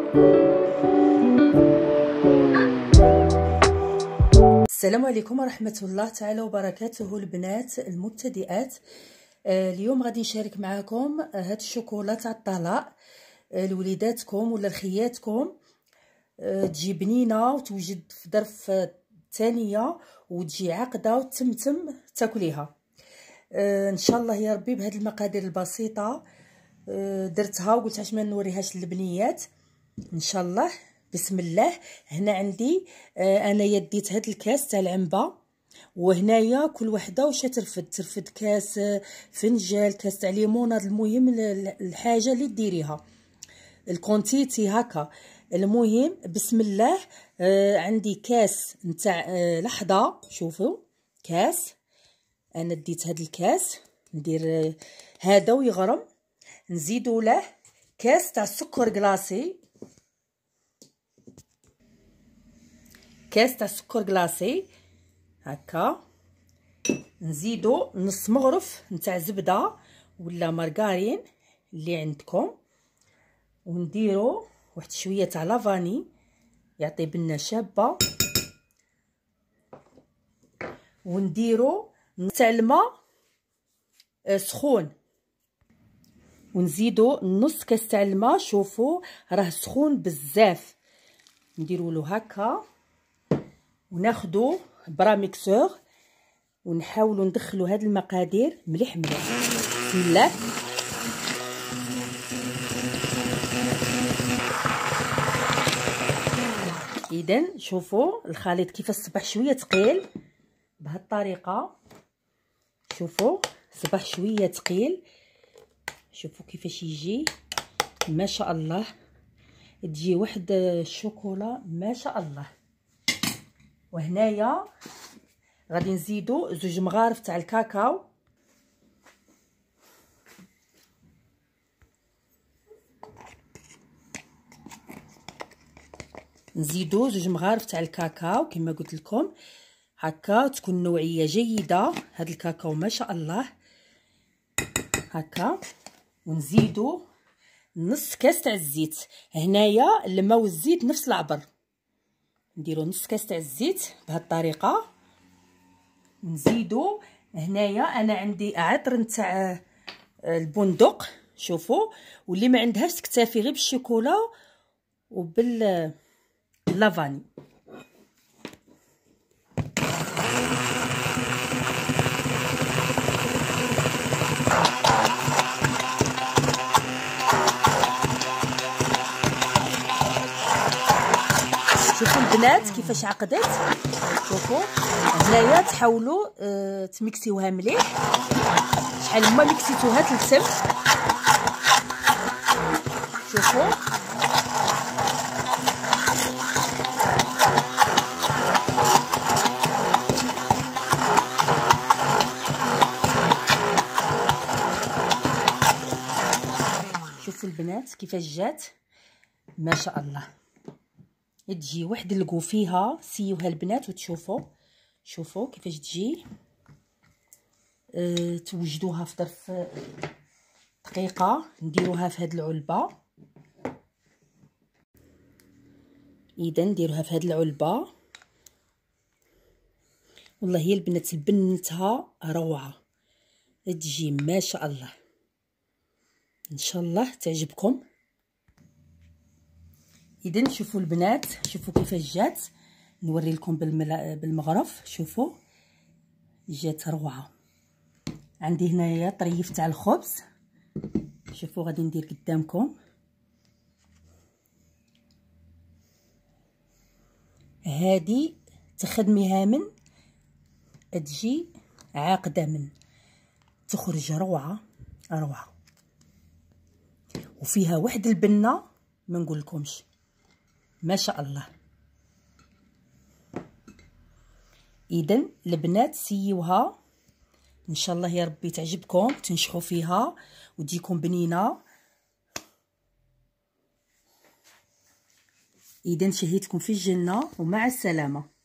السلام عليكم ورحمة الله تعالى وبركاته البنات المبتدئات. اليوم غادي نشارك معكم هاد الشوكولا تاع الطلاء لوليداتكم ولا لخياتكم. تجي بنينه وتوجد في ظرف ثانيه وتجي عاقده وتمتم تاكليها ان شاء الله يا ربي بهاد المقادير البسيطه. درتها وقلت علاش ما نوريهاش للبنيات ان شاء الله. بسم الله. هنا عندي انا ديت هاد الكاس تاع العنبه، وهنايا كل وحده واش ترفد كاس، فنجال، كاس تاع ليموناد. المهم الحاجه اللي ديريها الكونتيتي هكا. المهم بسم الله. عندي كاس نتاع لحظه. شوفوا كاس، انا ديت هاد الكاس ندير هذا ويغرم. نزيدوا له كاس تاع السكر كلاصي، كاس تاع السكر كلاصي هكا. نزيدو نص مغرف نتاع زبده ولا مارغرين اللي عندكم، ونديرو واحد شويه تاع لافاني يعطي بنه شابه، ونديرو تاع الماء سخون، ونزيدو نص كاس تاع الماء. شوفوا راه سخون بزاف. نديرو له هكا وناخدو برا ميكسور ونحاولوا ندخلو هاد المقادير مليح مليح. بسم الله. اذا شوفوا الخليط كيف صبح شويه ثقيل بهاد الطريقه. شوفوا صبح شويه ثقيل، شوفوا كيفاش يجي ما شاء الله. تجي واحد الشوكولا ما شاء الله. وهنايا غادي نزيدو 2 مغارف تاع الكاكاو، نزيدو 2 مغارف تاع الكاكاو كما قلت لكم هكا. تكون نوعيه جيده هاد الكاكاو ما شاء الله هكا. ونزيدو نص كاس تاع الزيت. هنايا الماء والزيت نفس العبر. نديرو نص كاس تاع الزيت بهاد الطريقه. نزيدو هنايا انا عندي عطر نتاع البندق. شوفوا، واللي ما عندهاش تكتفي غير بالشوكولا وباللافاني. شوفوا البنات كيفاش عقدت. شوفوا هنايا تحاولوا تميكسيوها مليح. شحال ما ميكسيتوها تلتم. شوفوا شوفوا البنات كيفاش جات ما شاء الله. تجي واحد اللقو فيها، سيوها البنات وتشوفوا. شوفوا كيفاش تجي. توجدوها في ظرف دقيقه. نديروها في هاد العلبه. اذا نديروها في هاد العلبه. والله هي البنات بنتها روعه. تجي ما شاء الله. ان شاء الله تعجبكم. اذا شوفوا البنات، شوفوا كيفاش جات. نوري لكم بالمغرف. شوفوا جات روعه. عندي هنايا طريف تاع الخبز. شوفوا غادي ندير قدامكم. هادي تخدميها من تجي عاقده من تخرج روعه روعه، وفيها واحد البنه ما نقولكمش ما شاء الله. اذا البنات سيوها ان شاء الله يا ربي تعجبكم، تنشخوا فيها وتجيكم بنينه. اذا شهيتكم في الجنه ومع السلامه.